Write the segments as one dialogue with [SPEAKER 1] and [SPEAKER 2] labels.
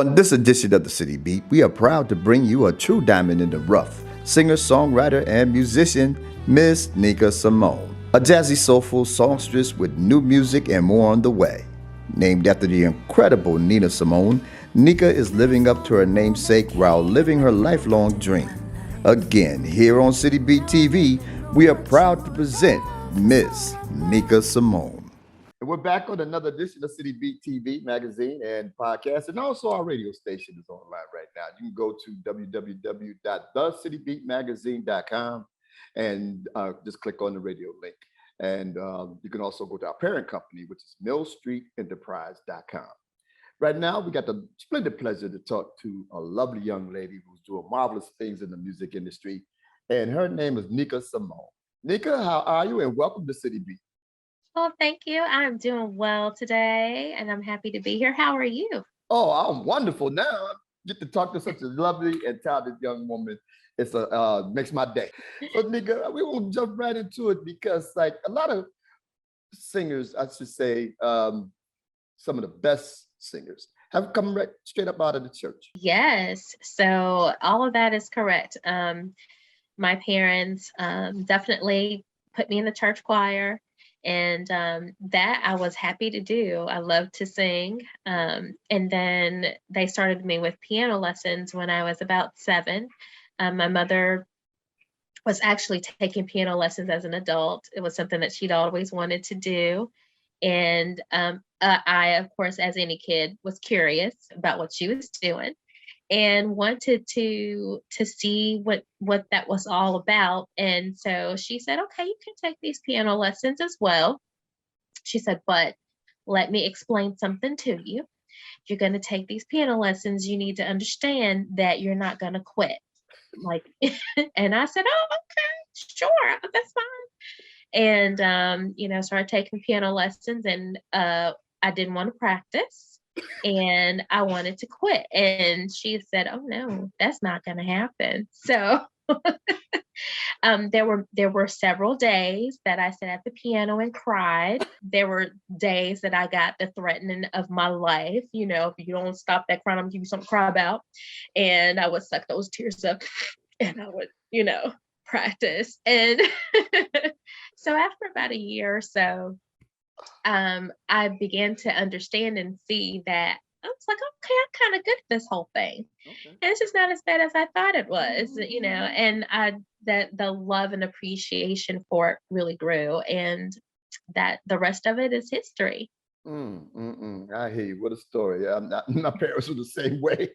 [SPEAKER 1] On this edition of the City Beat, we are proud to bring you a true diamond in the rough, singer, songwriter, and musician, Miss NEIKA Simone. A jazzy, soulful songstress with new music and more on the way. Named after the incredible Nina Simone, NEIKA is living up to her namesake while living her lifelong dream. Again, here on City Beat TV, we are proud to present Miss NEIKA Simone. And we're back on another edition of City Beat TV magazine and podcast, and also our radio station is online right now. You can go to www.thecitybeatmagazine.com and just click on the radio link. And you can also go to our parent company, which is millstreetenterprise.com. Right now, we got the splendid pleasure to talk to a lovely young lady who's doing marvelous things in the music industry, and her name is NEIKA Simone. NEIKA, how are you? And welcome to City Beat.
[SPEAKER 2] Well, thank you. I'm doing well today, and I'm happy to be here. How are you?
[SPEAKER 1] Oh, I'm wonderful. Now I get to talk to such a lovely and talented young woman. It's makes my day. So, NEIKA, we will jump right into it because, like a lot of singers, I should say, some of the best singers have come right straight up out of the church.
[SPEAKER 2] Yes. So all of that is correct. My parents definitely put me in the church choir. And that I was happy to do. I love to sing. And then they started me with piano lessons when I was about 7. My mother was actually taking piano lessons as an adult. It was something that she'd always wanted to do. And I, of course, as any kid, was curious about what she was doing and wanted to see what that was all about. And so she said, okay, you can take these piano lessons as well. She said, but let me explain something to you. You're going to take these piano lessons. You need to understand that you're not going to quit. Like, and I said, oh, okay, sure, that's fine. And, started taking piano lessons, and I didn't want to practice. And I wanted to quit. And she said, oh no, that's not going to happen. So there were several days that I sat at the piano and cried. There were days that I got the threatening of my life. If you don't stop that crying, I'm gonna give you something to cry about. And I would suck those tears up and I would, practice. And so after about a year or so, I began to understand and see that I was like, okay, I'm kind of good at this whole thing. Okay. And it's just not as bad as I thought it was, and the love and appreciation for it really grew, and that the rest of it is history.
[SPEAKER 1] I hear you. What a story. My parents were the same way.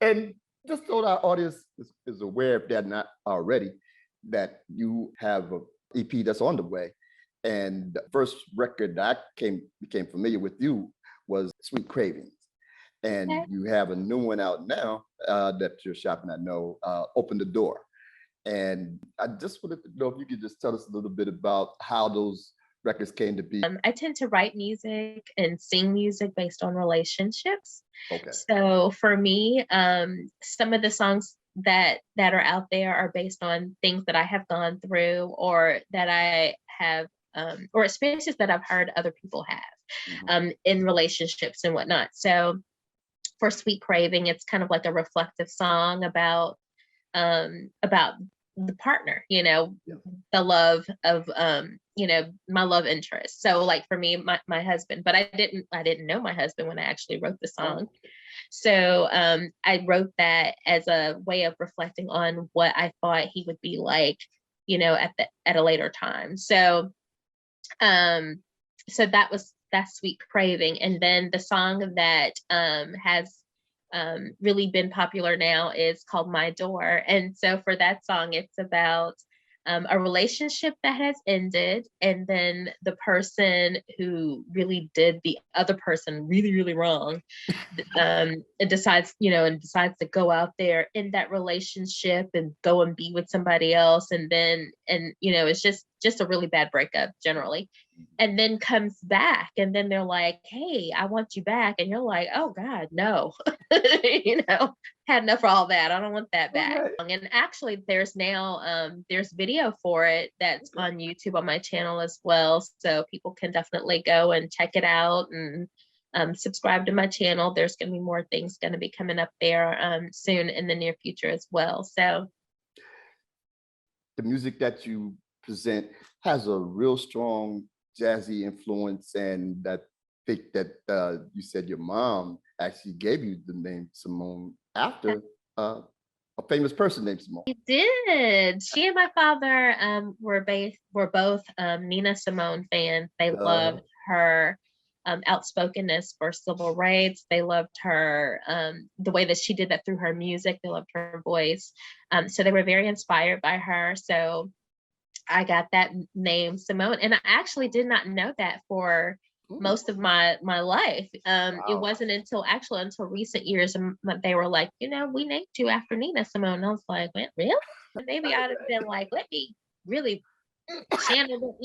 [SPEAKER 1] And just so our audience is aware, if they're not already, that you have a EP that's on the way. And the first record that I became familiar with you was Sweet Cravings. And you have a new one out now that you're shopping, I know, Open the Door. And I just wanted to know if you could just tell us a little bit about how those records came to be.
[SPEAKER 2] I tend to write music and sing music based on relationships.
[SPEAKER 1] Okay.
[SPEAKER 2] So for me, some of the songs that are out there are based on things that I have gone through, or that I have or experiences that I've heard other people have in relationships and whatnot. So for Sweet Craving, it's kind of like a reflective song about the partner, the love of my love interest. So like for me, my husband, but I didn't know my husband when I actually wrote the song. So I wrote that as a way of reflecting on what I thought he would be like, at a later time. So that's Sweet Craving. And then the song that has really been popular now is called My Door. And so for that song, it's about a relationship that has ended, and then the person who really did the other person really, really wrong and decides to go out there in that relationship and go and be with somebody else, and it's just a really bad breakup generally, and then comes back, and then they're like, hey, I want you back, and you're like, oh God, no. Had enough of all that. I don't want that back. Okay. And actually there's now there's video for it that's on YouTube on my channel as well, so people can definitely go and check it out and subscribe to my channel. There's going to be more things going to be coming up there soon in the near future as well. So
[SPEAKER 1] the music that you present has a real strong jazzy influence, and that think that you said your mom actually gave you the name Simone after a famous person named Simone.
[SPEAKER 2] she did. She and my father were both Nina Simone fans. They loved her outspokenness for civil rights. They loved her the way that she did that through her music. They loved her voice. So they were very inspired by her. So I got that name Simone, and I actually did not know that for most of my life. It wasn't until recent years they were like, we named you after Nina Simone. I was like, what, really? Maybe I'd have been like, let me really channel,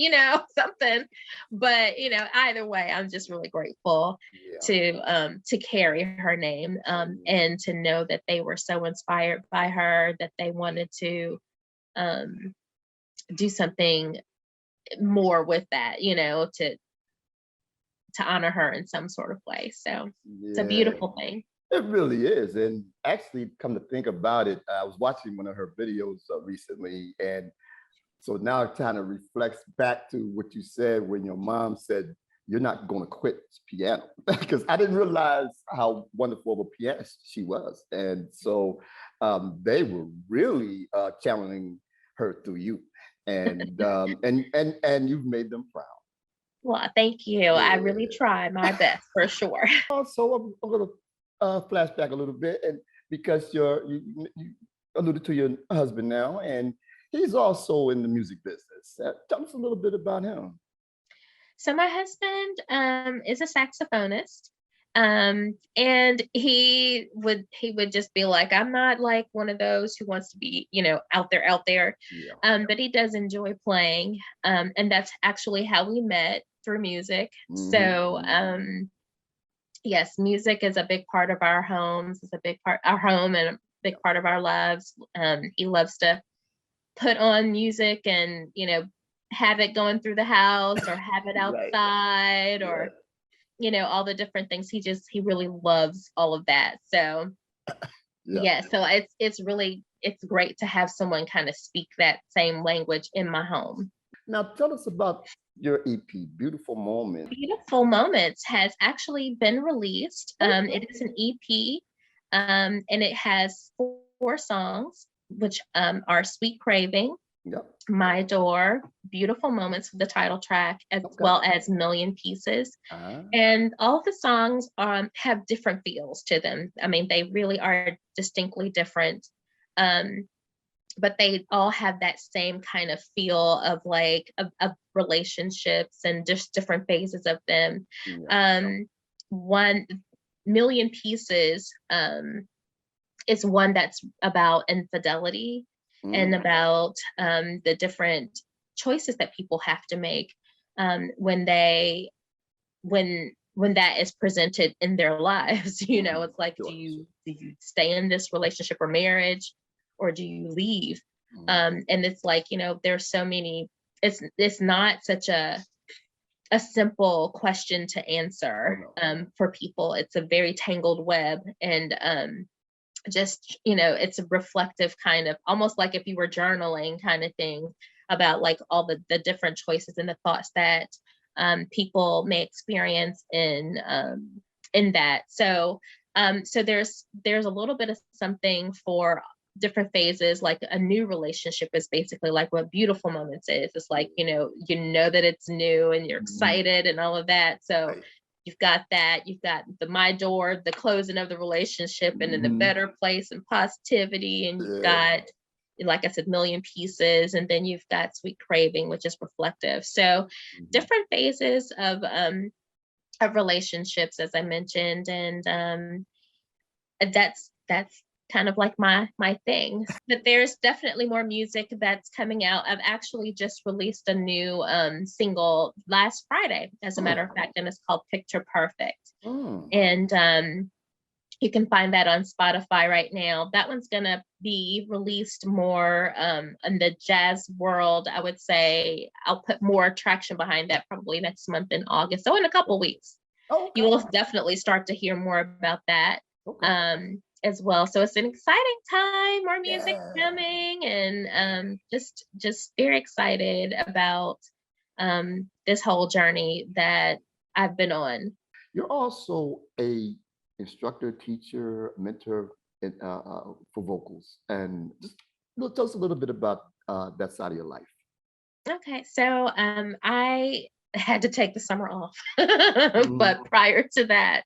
[SPEAKER 2] something. But either way, I'm just really grateful to carry her name and to know that they were so inspired by her that they wanted to do something more with that, to honor her in some sort of way. So it's a beautiful thing.
[SPEAKER 1] It really is. And actually, come to think about it, I was watching one of her videos recently, and so now it kind of reflects back to what you said when your mom said, you're not going to quit piano, because I didn't realize how wonderful of a pianist she was. And so they were really channeling her through you, and you've made them proud.
[SPEAKER 2] Well, thank you. Yeah. I really try my best for sure.
[SPEAKER 1] So I'm going to flashback a little bit, and because you alluded to your husband now, and he's also in the music business. Tell us a little bit about him.
[SPEAKER 2] So my husband is a saxophonist. And he would just be like, I'm not like one of those who wants to be, out there. Yeah. But he does enjoy playing. And that's actually how we met, through music. Mm-hmm. So yes, music is a big part of our homes. It's a big part our home and a big part of our lives. He loves to put on music and, have it going through the house or have it outside. Right. Or all the different things. He really loves all of that. So so it's great to have someone kind of speak that same language in my home.
[SPEAKER 1] Now tell us about your EP, Beautiful Moments.
[SPEAKER 2] Beautiful Moments has actually been released. It is an EP, and it has 4 songs, which are Sweet Craving, My Door, Beautiful Moments, the title track, as well as Million Pieces. And all of the songs have different feels to them. I mean, they really are distinctly different. But they all have that same kind of feel of like of relationships and just different phases of them. 1 Million Pieces is one that's about infidelity and about the different choices that people have to make when that is presented in their lives. It's like, do you stay in this relationship or marriage, or do you leave? And it's like, there's so many, it's not such a simple question to answer for people. It's a very tangled web, and just, it's a reflective kind of, almost like if you were journaling kind of thing about like all the different choices and the thoughts that people may experience in that. So there's a little bit of something for different phases. Like a new relationship is basically like what Beautiful Moments is. It's like, that it's new and you're excited and all of that. So you've got that, you've got the My Door, the closing of the relationship, and in the better place and positivity. And you've got, like I said, Million Pieces. And then you've got Sweet Craving, which is reflective. So different phases of relationships, as I mentioned. And that's kind of like my thing. But there's definitely more music that's coming out. I've actually just released a new single last Friday, as a matter of fact, and it's called Picture Perfect. And you can find that on Spotify right now. That one's gonna be released more in the jazz world. I would say I'll put more traction behind that probably next month in August, so in a couple weeks. you
[SPEAKER 1] Okay.
[SPEAKER 2] will definitely start to hear more about that
[SPEAKER 1] Okay.
[SPEAKER 2] as well. So it's an exciting time, more music
[SPEAKER 1] Yeah.
[SPEAKER 2] coming, and just very excited about this whole journey that I've been on.
[SPEAKER 1] You're also a instructor, teacher, mentor for vocals, and just tell us a little bit about that side of your life.
[SPEAKER 2] Okay, so I had to take the summer off, but
[SPEAKER 1] Mhm.
[SPEAKER 2] prior to that,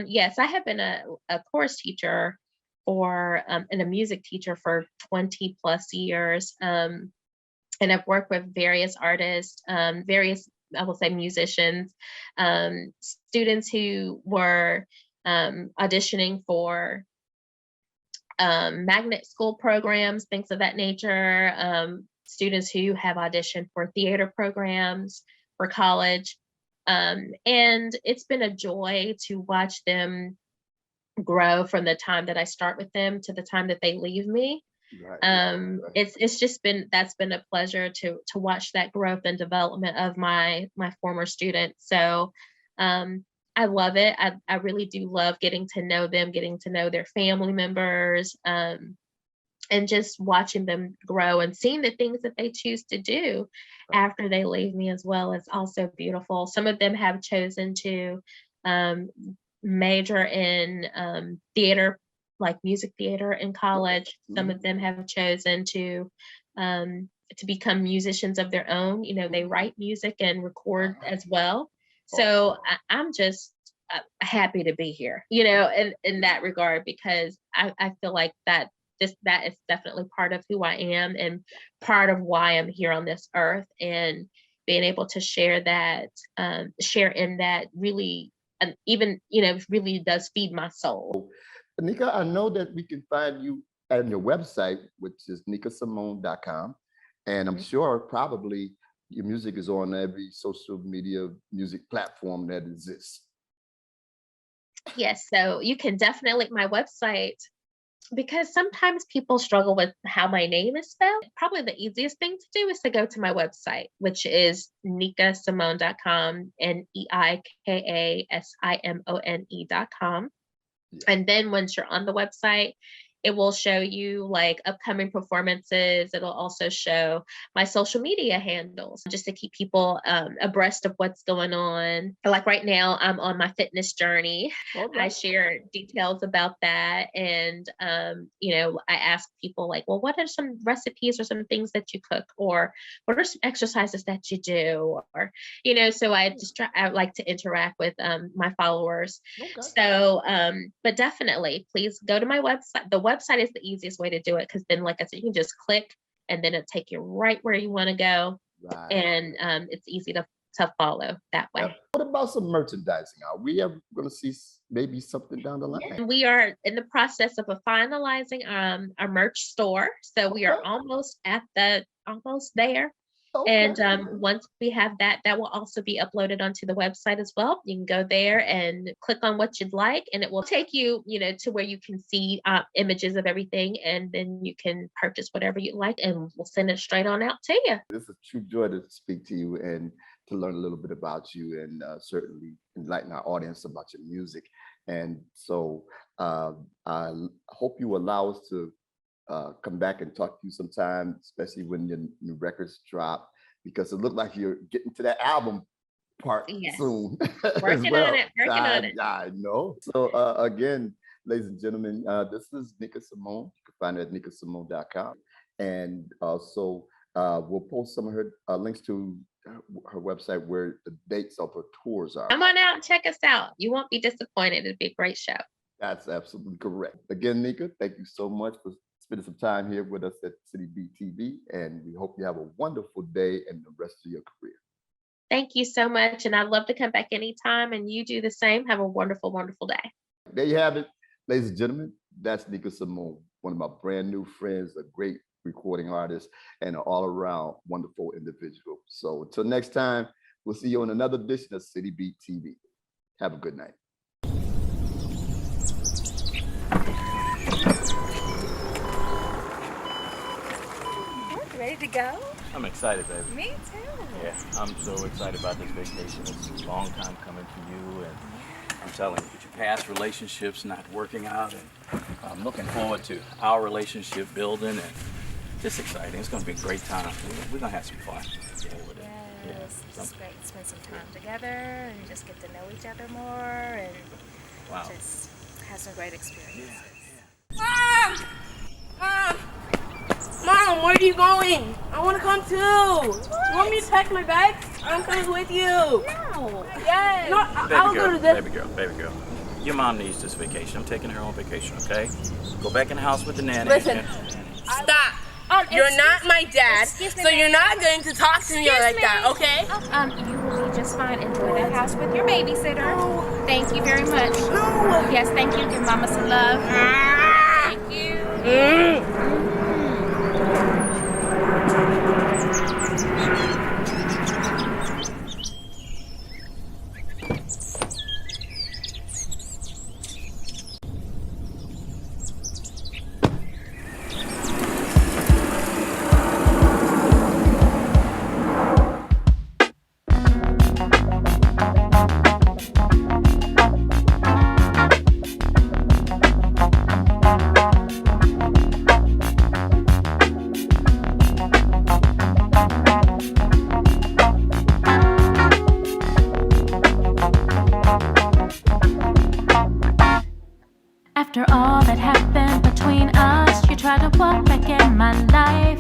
[SPEAKER 2] yes, I have been a chorus teacher for and a music teacher for 20 plus years. And I've worked with various artists, various, I will say, musicians, students who were auditioning for magnet school programs, things of that nature, students who have auditioned for theater programs for college. And it's been a joy to watch them grow from the time that I start with them to the time that they leave me.
[SPEAKER 1] Right, right.
[SPEAKER 2] It's just been that's been a pleasure to watch that growth and development of my former students. So I love it. I really do love getting to know them, getting to know their family members, and just watching them grow and seeing the things that they choose to do after they leave me as well is also beautiful. Some of them have chosen to um, major in theater, like music theater in
[SPEAKER 1] Okay.
[SPEAKER 2] college. Some
[SPEAKER 1] Mhm.
[SPEAKER 2] of them have chosen to become musicians of their own. You know, they write music and record
[SPEAKER 1] Wow.
[SPEAKER 2] as well.
[SPEAKER 1] Awesome.
[SPEAKER 2] So I'm just happy to be here, in that regard, because I feel like that is definitely part of who I am and part of why I'm here on this earth, and being able to share in that really, and even, really does feed my soul.
[SPEAKER 1] Nika, I know that we can find you on your website, which is nikasimone.com. And I'm
[SPEAKER 2] Mhm.
[SPEAKER 1] sure probably your music is on every social media music platform that exists.
[SPEAKER 2] Yes, so you can definitely my website, because sometimes people struggle with how my name is spelled. Probably the easiest thing to do is to go to my website, which is nikasimone.com, NEIKASIMONE.com.
[SPEAKER 1] Yeah.
[SPEAKER 2] And then once you're on the website, it will show you like upcoming performances. It'll also show my social media handles just to keep people abreast of what's going on. Like right now, I'm on my fitness journey.
[SPEAKER 1] All
[SPEAKER 2] I
[SPEAKER 1] right.
[SPEAKER 2] share details about that. And, I ask people like, well, what are some recipes or some things that you cook? Or what are some exercises that you do? Or, so I like to interact with my followers.
[SPEAKER 1] Okay.
[SPEAKER 2] So, but definitely, please go to my website. The website is the easiest way to do it, because then, like I said, you can just click and then it'll take you right where you want to go,
[SPEAKER 1] Right.
[SPEAKER 2] and it's easy to follow that
[SPEAKER 1] Yep.
[SPEAKER 2] way.
[SPEAKER 1] What about some merchandising? Are we ever going to see maybe something down the line?
[SPEAKER 2] Yeah. We are in the process of finalizing our merch store, so we are
[SPEAKER 1] Okay.
[SPEAKER 2] almost there.
[SPEAKER 1] Okay.
[SPEAKER 2] And once we have that, that will also be uploaded onto the website as well. You can go there and click on what you'd like, and it will take you, to where you can see images of everything, and then you can purchase whatever you like, and we'll send it straight on out to you.
[SPEAKER 1] It's a true joy to speak to you and to learn a little bit about you, and certainly enlighten our audience about your music. And so hope you allow us to come back and talk to you sometime, especially when your new records drop, because it looked like you're getting to that album part
[SPEAKER 2] Yes,
[SPEAKER 1] soon as
[SPEAKER 2] working on
[SPEAKER 1] well.
[SPEAKER 2] it, working on it.
[SPEAKER 1] I know. So again, ladies and gentlemen, this is Nika Simone. You can find her at nikasimone.com. And also we'll post some of her links to her website where the dates of her tours are.
[SPEAKER 2] Come on out and check us out. You won't be disappointed. It'll be a great show.
[SPEAKER 1] That's absolutely correct. Again, Nika, thank you so much for spending some time here with us at City Beat TV, and we hope you have a wonderful day and the rest of your career.
[SPEAKER 2] Thank you so much, and I'd love to come back anytime, and you do the same. Have a wonderful, wonderful day.
[SPEAKER 1] There you have it, ladies and gentlemen. That's Nika Simone, one of my brand new friends, a great recording artist, and an all-around wonderful individual. So until next time, we'll see you on another edition of City Beat TV. Have a good night.
[SPEAKER 3] ready to go?
[SPEAKER 4] I'm excited, baby.
[SPEAKER 3] Me too.
[SPEAKER 4] Yeah, I'm so excited about this vacation. It's a long time coming for you, and I'm telling you, with your past relationships not working out, and I'm looking forward to our relationship building, and it's exciting. It's going to be a great time. We're going to have some fun.
[SPEAKER 3] Yes, it's just great to spend some time together and just get to know each other more and just have some great experiences.
[SPEAKER 5] Mom! Mom, where are you going? I want to come too. You want me to pack my bag? I'm coming with you.
[SPEAKER 3] No.
[SPEAKER 5] Yes. No, I'll go to the...
[SPEAKER 4] Baby girl. Your mom needs this vacation. I'm taking her on vacation, okay? Go back in the house with the nanny.
[SPEAKER 5] Listen, stop. You're not my dad, so you're not going to talk to me like that, okay?
[SPEAKER 3] You will be just fine. Enjoy the house with your babysitter. Thank you very much.
[SPEAKER 5] No.
[SPEAKER 3] Yes, thank you. Give Mama some love. Thank you.
[SPEAKER 6] After all that happened between us, you tried to walk back in my life.